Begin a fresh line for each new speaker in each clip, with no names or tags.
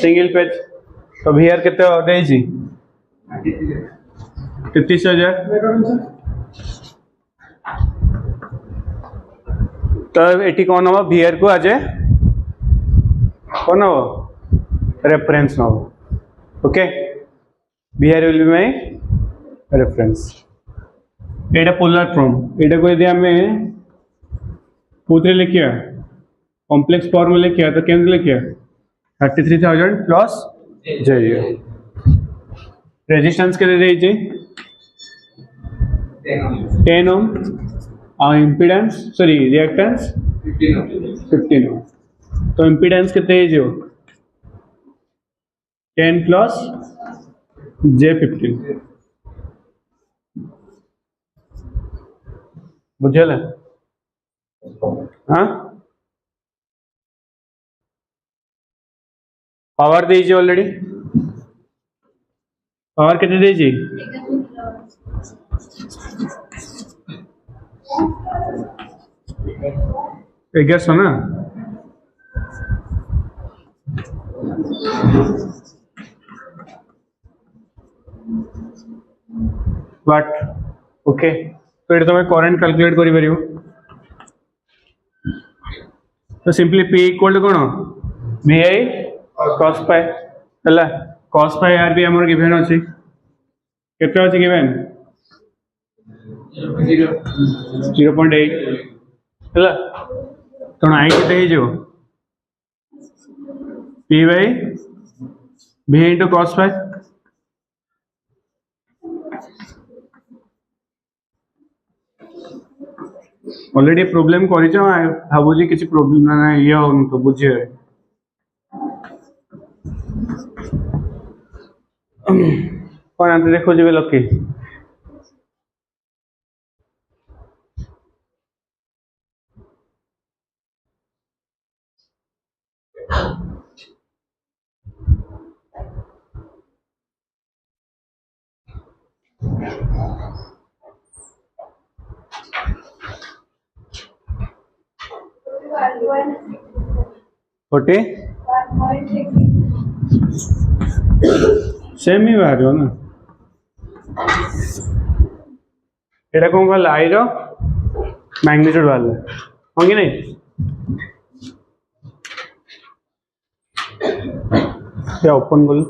single page तो VR केते देजी 33,000 तो एटी कौन हम वीआर को आज कौन हम रेफरेंस हम okay VR will be my reference Etah polar form एटा को यदि हमें पूरे लिखिया कॉम्प्लेक्स फॉर्म में लिखिया तो केंद्र लिखिया 33,000 प्लस जे रेजिस्टेंस के दे 10 ओम और इम्पीडेंस सॉरी रिएक्टेंस 15 ओम तो इम्पीडेंस कितने है जो 10 प्लस जे 15 बुझल है हाँ पावर दीजिए ऑलरेडी पावर कितने दीजिए 1100 ना बट ओके तो ये तुम्हें करंट कैलकुलेट करि परियो तो सिंपली P इक्वल टू कोन VI cos pi हला cos pi r भी हमर गिवन अछि केते अछि गिवन 0.8 हला तो I केते हे जो P by V into cos pi already problem करि छ भाबु जी किछि प्रॉब्लम ना ये हो तो बुझिए कोन आंते देखो जे लकी फोर्टी सेम ही बाहर हो ना एटा कौन कहला आई रो मैग्नीट्यूड वाला हो कि नहीं क्या ओपन बोल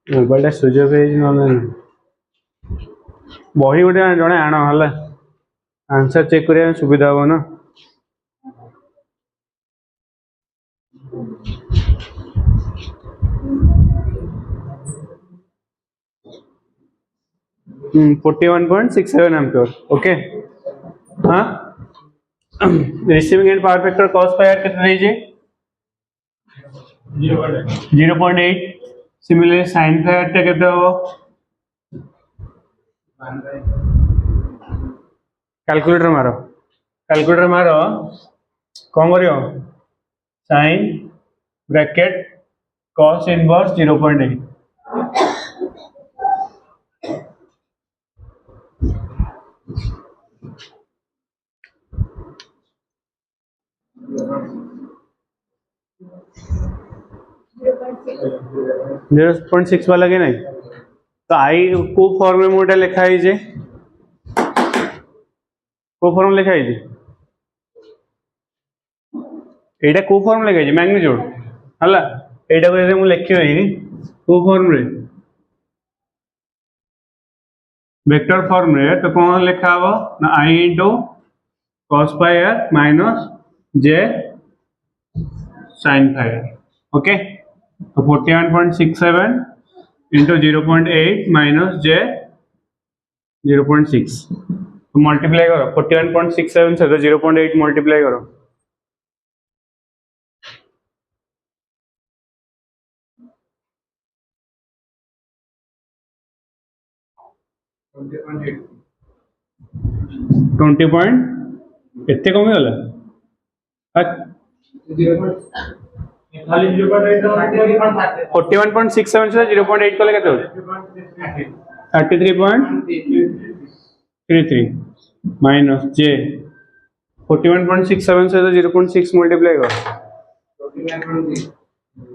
मोबाइल स्विच ऑफ है न बही गोटे जड़े आण है आंसर चेक करने सुविधा हम ना $41.67 एम्पियर ओके हाँ receiving end power factor cos pi आर कितना दीजिए 0.8 सिमिलरली साइन पाई आर केते हो कैलकुलेटर मारो कौन करियो साइन ब्रैकेट कॉस इनवर्स 0.8 0.6 वाला के नहीं तो आई को फॉर्म में मोटा लिखा है जे को फॉर्म लिखा है जे एटा को फॉर्म लिखा है मैग्नीट्यूड हला एटा को मु लिखियो ही को फॉर्म रे वेक्टर फॉर्म रे तो कौन लिखा हो ना आई into cos pi r minus j sin pi r okay तो 41.67 into 0.8 minus j 0.6 तो मल्टीप्लाई करो 41.67 से तो 0.8 मल्टीप्लाई करो ट्वेंटी पॉइंट एते कमी गला 41.67 से 0.8 कले केते हो 33.33 माइनस जे 41.67 से तो 0.6 मल्टीप्लाई करो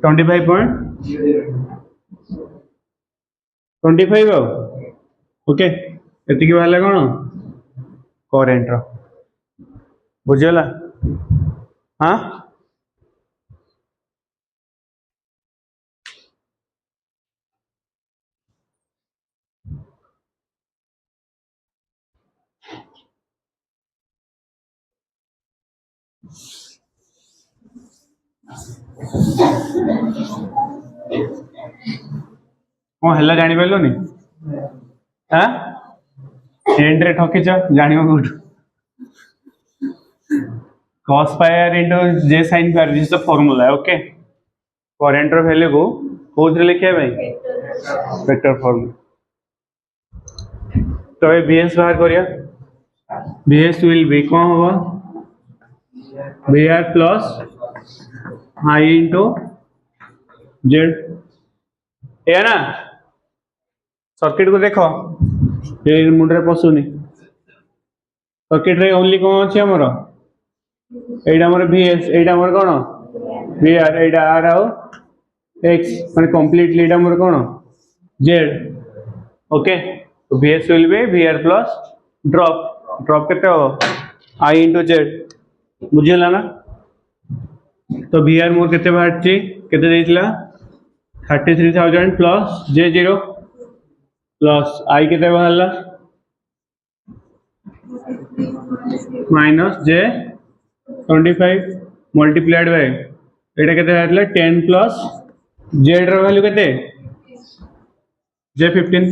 25.25 आओ ओके एतिकी बाहला कौन करेंट रो बुझला हाँ कौन है जानी पार नी हाँ एंड रे ठकिच जान Kaut cos pi r into j sin pi r this the formula है ओके करंट रो वैल्यू को कोथरे लिखिया भाई वेक्टर फॉर्म तो ये vs बाहर करिया vs विल बी कौन होगा vr plus i into z है ना सर्किट को देखो ये मुंडरे पसुनी सर्किट रे ओनली कौन अछि हमर एडा हमर vs एडा हमर कोन vr एडा r आओ x माने कंप्लीटली एडा हमर कोन z ओके तो vs will be vr plus drop केते हो i into z बुझिला ना तो vr मोर केते बाहरची केते देइतला 33,000 प्लस j0 प्लस i केते बाहरला माइनस j25 मल्टीप्लाइड बाय एटा केते बाहरला 10 प्लस z रो वैल्यू केते j15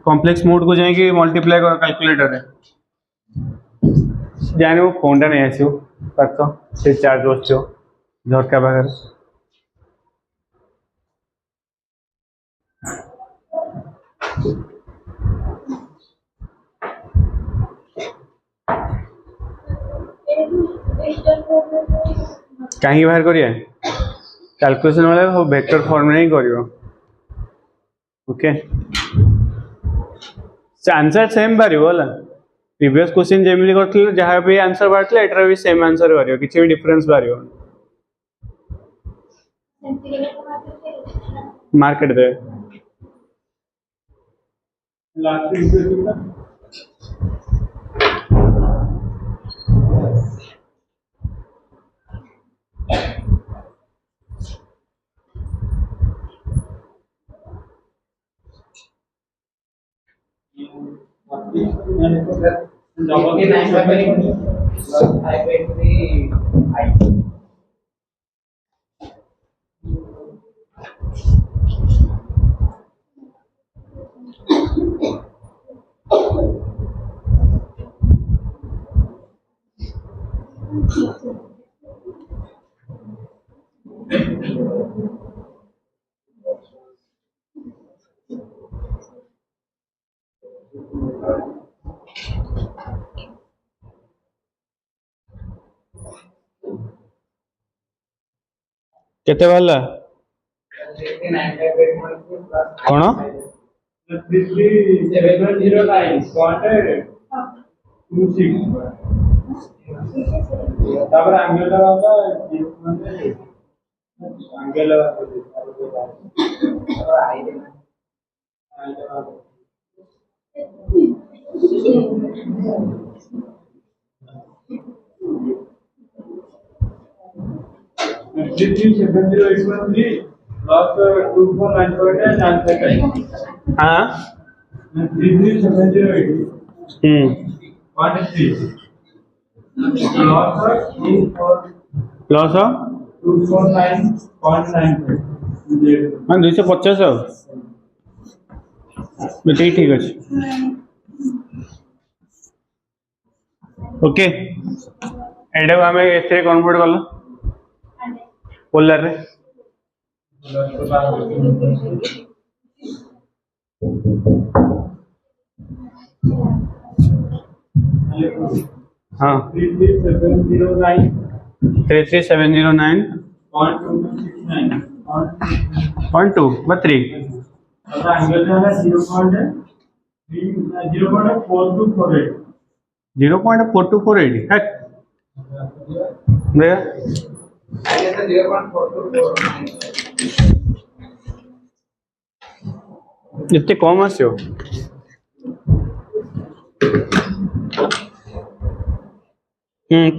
कॉम्प्लेक्स मोड को जाएंगे मल्टीप्लाई करो कैलकुलेटर रे जाने वो फोन नहीं आसियो परतो से चार्ज होछो झटका बाहर कहीं बाहर करिए कैलकुलेशन वाला वो वेक्टर फॉर्म में ही करियो ओके आंसर सेम बारियो वाला प्रीवियस क्वेश्चन जेमिली करथिले जहां भी आंसर बारथिले एटर भी सेम आंसर बारियो किछि भी डिफरेंस बारियो मार्केट दे लास्ट केते वाला कौन 3709.26 तापर एंगल वाला एंगल हाँ प्लस 250 ठीक अच्छे ओके एडा आम ए कन्वर्ट कल पोलर रे हाँ 33,709.2 3
एंगल जो है 0.4248
0.4248 है देखा इतने कम आसो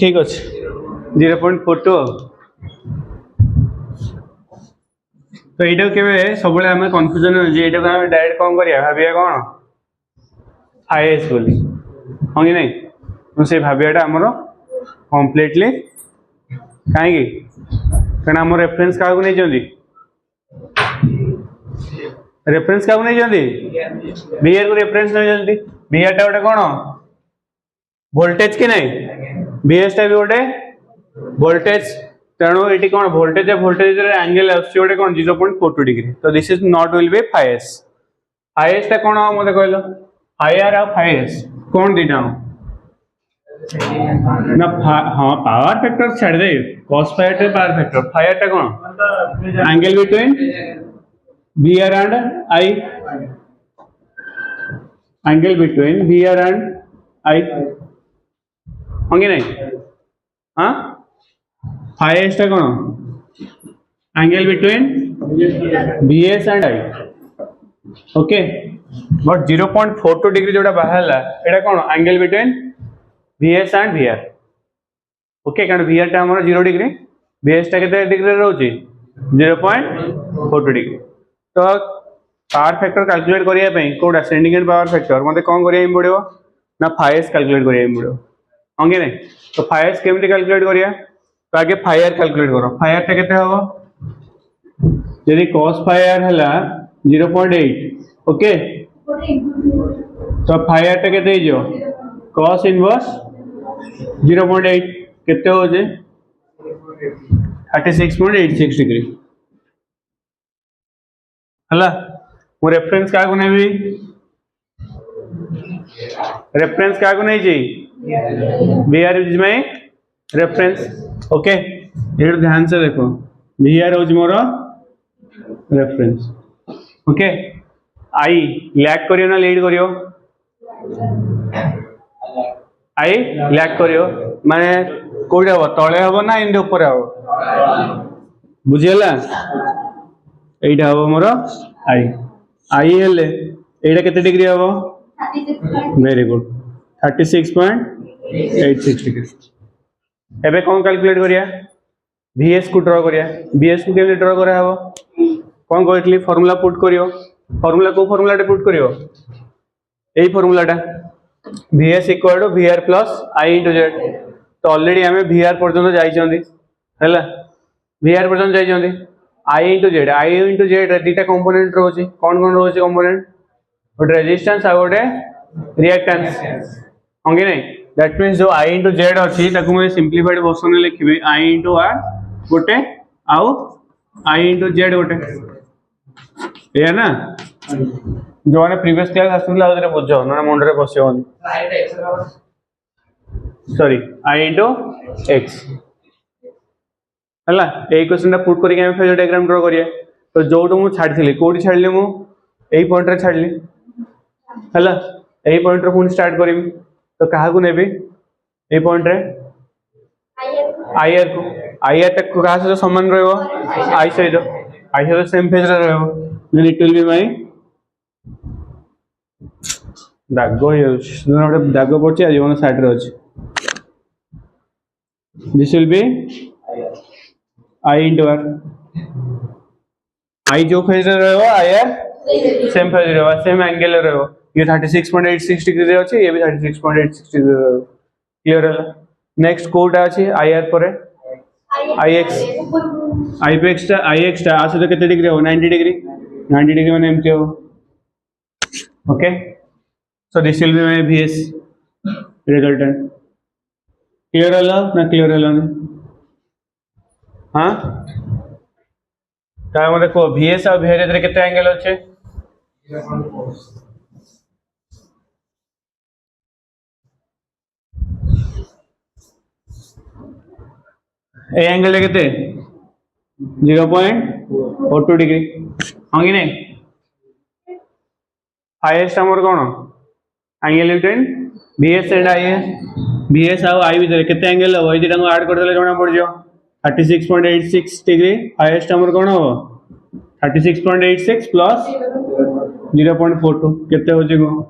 ठीक अच्छे 0.42 तो यहाँ के सब आम कन्फ्यूजन ये डायरेक्ट कौन करिया भाविया कौन फाइएस बोली हाँ कि नहीं तो से भावियाटा आमर कम्प्लीटली कहीं कहना आम रेफरेंस क्या नहीं चाहती रेफरेंस क्या नहीं चाहती बीआर को रेफरेंस नहीं चाहती बीआर टा गोटे कौन वोल्टेज कि नहीं बीएस टा भी गोटे वोल्टेज तेणु ये कौन वोल्टेज वोल्टेज एंगल आसोटे कौन 0.42 डिग्री तो this is not will be फाइएस फाइएस टा कौन मत कहल फाइआर आ फाइएस कौन दीटा ना हाँ पावर फैक्टर छाड़ दे कॉस फायर टे पावर फैक्टर फायर टा कौन angle between VR and I angle between VR and I होंगे नहीं हाँ फाइएस टा कौन angle between VS and I okay but 0.42 degree जोटा बाहर एटा कौन angle between VS and VR okay कारण बीआर टा हमर 0 डिग्री बीएस टा केते डिग्री रहउची 0.42 डिग्री तो पावर फैक्टर कैलकुलेट करिया पई कोडा सेंडिंग एंड पावर फैक्टर मते कोन करिया पड़िबो ना फाइएस कैलकुलेट करिया पड़िबो होंगे नहीं तो फाइएस केमती कैलकुलेट करिया तो आगे फायर कैलकुलेट करो फायर टा केते हबो यदि cos फायर हला 0.8 ओके तो फायर टा केते हिजो cos इनवर्स 0.8 केते हो जे 36.86 डिग्री हला मो रेफरेंस का को नेबी रेफरेंस का को नहीं चाहिए VR is my reference okay ये ध्यान से देखो बीआर इज मोर रेफरेंस ओके आई लैग करियो ना लीड करियो आई लैग करियो माने कोडे हबो तळे हबो ना इंदे ऊपर हबो बुझियला एटा हबो मोर आई आई हेले एटा केते डिग्री हबो वेरी गुड 36.86 डिग्री एबे कौन कैलकुलेट करिया VS को ड्रॉ करिया VS को केमि ड्रॉ करा हबो कौन कहतली फार्मूला पुट करियो फार्मूला को फार्मूला टे पुट करियो एई फार्मूलाटा VS equal to VR plus I into Z तो ऑलरेडी हमें VR पर्यंत जाई चंदी हैला VR पर्यंत जाई चंदी I इंटू Z रे दीटा कंपोनेंट रहउची कौन कौन रहउची कंपोनेंट गोटे रेजिस्टेंस आ गोटे रिएक्टेंस होंगे नहीं दैट मींस जो I इंटू Z अच्छी ताकू मैं सिंपलीफाइड वर्जन में लिखिबे I इंटू R गोटे आउ I इंटू Z गोटे ये ना जो मैंने प्रीवियस क्लास आसुला आउरे बुझो ना मुंड रे बसियोनी सॉरी I इंटू X हला ए क्वेश्चन टा पुट करके हम फेजर डायग्राम ड्रा करिए तो जोटो मु छाडथिली कोडी छाडले मु एई पॉइंट रे छाडली हला एई पॉइंट रे पुन स्टार्ट करिवि तो काहा को नेबी एई पॉइंट रे आईआर तक कहा से समान रहबो आई सहित सेम फेज रे रहबो then it will be my दागो गोटे दागो पड़छि आज मन साइड रे अछि this will be I into R I जो फेज रे रहबो आईआर सेम फेज रे रहबो सेम एंगल रे रहबो ये 36.86 डिग्री रे अछि ये भी 36.86 डिग्री रे रहबो क्लियर है नेक्स्ट कोड अछि आईआर परे आईएक्स आईपीएक्स टा आईएक्स टा आसे तो केते डिग्री हो 90 डिग्री माने एमटी हो okay so this will be my VS resultant clear हला ना क्लियर हला हाँ क्या मतलब को VS और VR इधर कितने एंगल अच्छे ए एंगल कितने 0.42 डिग्री हाँ कि नहीं हाईएस्ट आमर कौन एंगल यूटेन बीएस एंड आईएस बीएस आउ आई भितर केते एंगल हम ये दुटा ऐड कर देले जणा पड़ जो 36.86 डिग्री हाईएस्ट आमर कौन हो 36.86 प्लस 0.42 केते हो जे को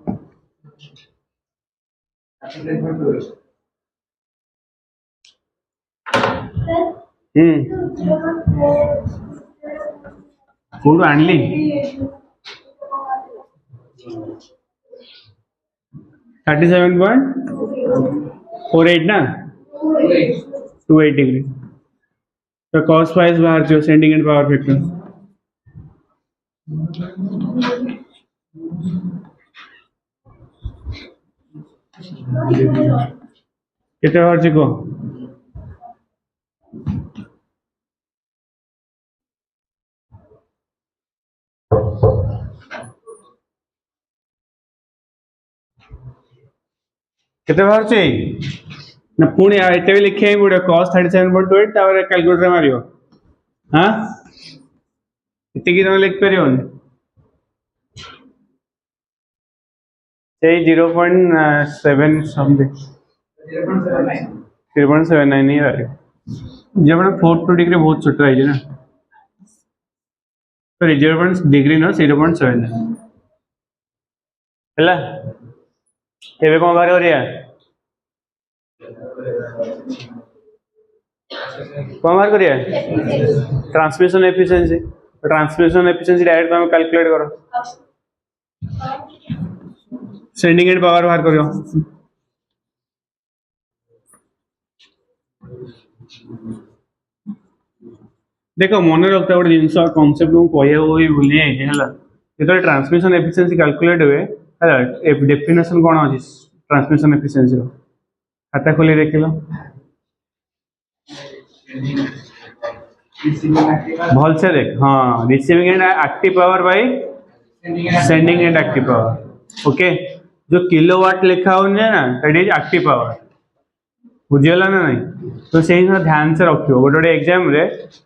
कोड आणली 37.48 ना 28 डिग्री तो cos फाइव बाहर जो सेंडिंग एंड पावर फैक्टर कितने बाहर जी को कितने बाहर चाहिए ना पुणे एते भी लिखे ही पड़े cos 37.28 तावर कैलकुलेटर मारियो हाँ इतने की लिख परियो से 0.7 समथिंग 0.79 नहीं आ रही जब ना 42 डिग्री बहुत छोटा है ना सॉरी 0 डिग्री ना 0.7 ହେଲା ଏବେ କଣ ବାହାର କରିବା कौन बाहर करिए ट्रांसमिशन एफिशिएंसी डायरेक्ट तुम कैलकुलेट करो सेंडिंग एंड पावर बाहर करियो देखो मन रखता गोटे जिनस कॉन्सेप्ट को कही भूली जाइए जो ट्रांसमिशन एफिशिएंसी कैलकुलेट हुए डेफिनेशन कौन अच्छी ट्रांसमिशन एफिशिएंसी खाता खोली देख लो भल से देख हाँ receiving and active power by sending end active power okay जो किलोवाट लिखा हो ना दैट इज एक्टिव पावर बुझीगला ना नहीं तो से ध्यान से रखियो गोटे गोटे एग्जाम रे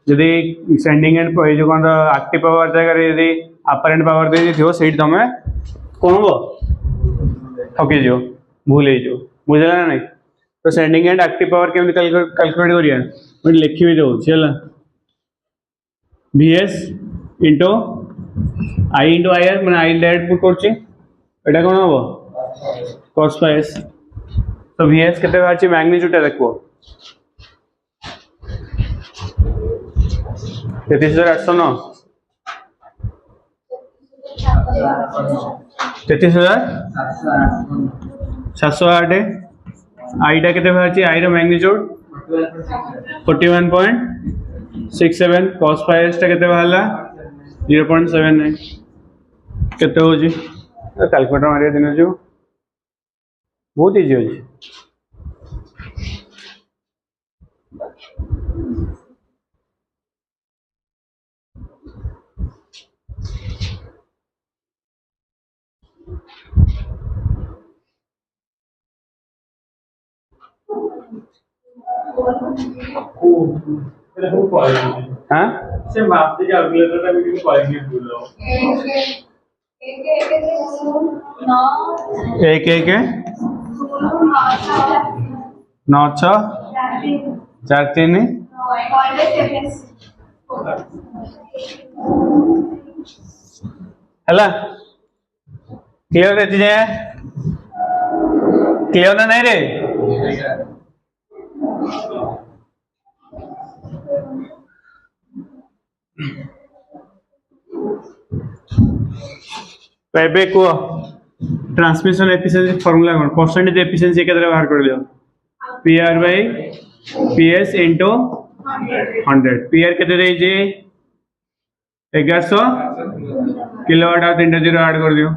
जदि सेंडिंग एंड जो कौन एक्टिव पावर जगह यदि अपरेंट पावर दे थी से तुम कौन हम ठकी जो भूल हो बुझेगा ना नहीं तो सेंडिंग एंड एक्टिव पावर केमती कैलकुलेट करिया मैं लिखी भी दूसरी है VS into I into I R मैंने आई डायरेक्ट पुट कर कौन हम cos फाइव तो VS केते बाहर मैग्नीट्यूड देखो 33,809 33,708 आईटा केते बाहर आई रो मैग्नीट्यूड 41.67 cos फाइव टा केते बाहरला 0.79 केते हो जी कैलकुलेटर मारिया दिन जो बहुत इजी हो जी हाँ
से माप से कैलकुलेटर का भी क्वालिटी भूल लो
एक एक है 9 6 4 3 है क्लियर रहती है क्लियर ना नहीं रे तो एबे को ट्रांसमिशन एफिशिएंसी फार्मूला कौन परसेंटेज एफिशिएंसी केतरे बाहर कर लियो PR by PS into 100 PR केते दे जे 1100 किलोवाट आ 3 जीरो ऐड कर दियो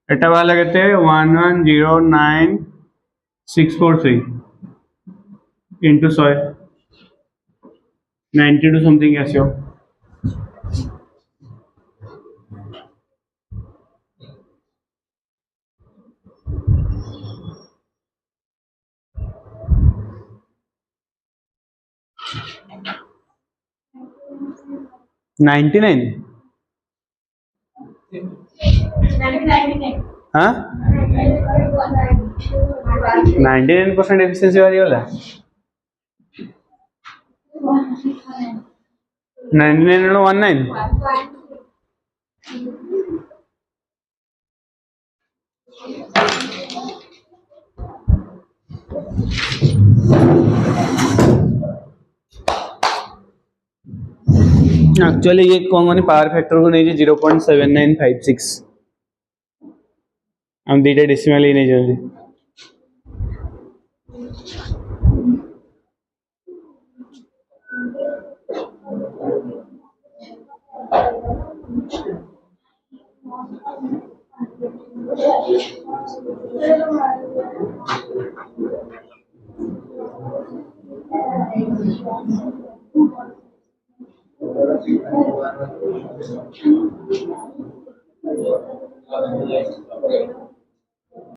एटा वाला केते 1109643 इनटू 100 92 समथिंग आसियो $99 हाँ 99% एफिशिएंसी वाली वाला 99.19 एक्चुअली ये कहूँगा पावर फैक्टर को नहीं 0.7956 हम दीटा डेसिमल ही नहीं जानते